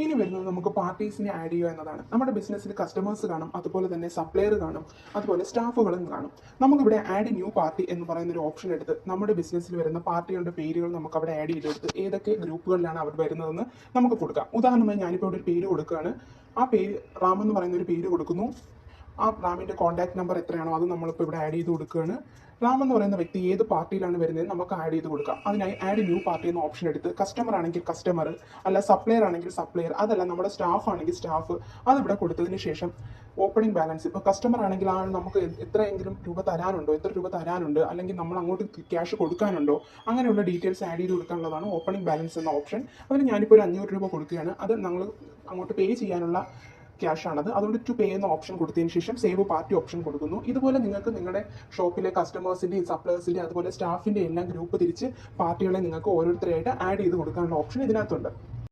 ഇനി വരുന്നത് നമുക്ക് പാർട്ടീസിനെ ആഡ് ചെയ്യുക എന്നതാണ്. നമ്മുടെ ബിസിനസ്സിൽ കസ്റ്റമേഴ്സ് കാണും, അതുപോലെ തന്നെ സപ്ലയർ കാണും, അതുപോലെ സ്റ്റാഫുകളും കാണും. നമുക്കിവിടെ ആഡ് ന്യൂ പാർട്ടി എന്ന് പറയുന്ന ഒരു ഓപ്ഷൻ എടുത്ത് നമ്മുടെ ബിസിനസ്സിൽ വരുന്ന പാർട്ടികളുടെ പേരുകൾ നമുക്ക് അവിടെ ആഡ് ചെയ്തെടുത്ത് ഏതൊക്കെ ഗ്രൂപ്പുകളിലാണ് അവർ വരുന്നതെന്ന് നമുക്ക് കൊടുക്കാം. ഉദാഹരണമായി ഞാനിപ്പോൾ ഇവിടെ ഒരു പേര് കൊടുക്കുകയാണ്. ആ പേര് റാം എന്ന് പറയുന്ന ഒരു പേര് കൊടുക്കുന്നു. ആ റാമിൻ്റെ കോൺടാക്ട് നമ്പർ എത്രയാണോ അത് നമ്മളിപ്പോൾ ഇവിടെ ആഡ് ചെയ്ത് കൊടുക്കുകയാണ്. റാം എന്ന് പറയുന്ന വ്യക്തി ഏത് പാർട്ടിയിലാണ് വരുന്നത് നമുക്ക് ആഡ് ചെയ്ത് കൊടുക്കാം. അതിനായി ആഡ് ന്യൂ പാർട്ടി എന്ന ഓപ്ഷൻ എടുത്ത് കസ്റ്റമർ ആണെങ്കിൽ കസ്റ്റമർ, അല്ല സപ്ലയർ ആണെങ്കിൽ സപ്ലയർ, അതല്ല നമ്മുടെ സ്റ്റാഫ് ആണെങ്കിൽ സ്റ്റാഫ്, അതിവിടെ കൊടുത്തതിന് ശേഷം ഓപ്പണിംഗ് ബാലൻസ്, ഇപ്പോൾ കസ്റ്റമർ ആണെങ്കിൽ ആ നമുക്ക് എത്രയെങ്കിലും രൂപ തരാനുണ്ടോ, എത്ര രൂപ തരാനുണ്ട്, അല്ലെങ്കിൽ നമ്മൾ അങ്ങോട്ട് ക്യാഷ് കൊടുക്കാനുണ്ടോ, അങ്ങനെയുള്ള ഡീറ്റെയിൽസ് ആഡ് ചെയ്ത് കൊടുക്കാനുള്ളതാണ് ഓപ്പണിംഗ് ബാലൻസ് എന്ന ഓപ്ഷൻ. അതിന് ഞാനിപ്പോൾ ഒരു 500 രൂപ കൊടുക്കുകയാണ്. അത് നമ്മൾ അങ്ങോട്ട് പേ ചെയ്യാനുള്ള ക്യാഷ് ആണത്. അതുകൊണ്ട് ടു പേ എന്ന ഓപ്ഷൻ കൊടുത്തതിന് ശേഷം സേവ് പാർട്ടി ഓപ്ഷൻ കൊടുക്കുന്നു. ഇതുപോലെ നിങ്ങൾക്ക് നിങ്ങളുടെ ഷോപ്പിലെ കസ്റ്റമേഴ്സിൻ്റെയും സപ്ലയേഴ്സിൻ്റെയും അതുപോലെ സ്റ്റാഫിൻ്റെ എല്ലാം ഗ്രൂപ്പ് തിരിച്ച് പാർട്ടികളെ നിങ്ങൾക്ക് ഓരോരുത്തരായിട്ട് ആഡ് ചെയ്ത് കൊടുക്കാനുള്ള ഓപ്ഷൻ ഇതിനകത്തുണ്ട്.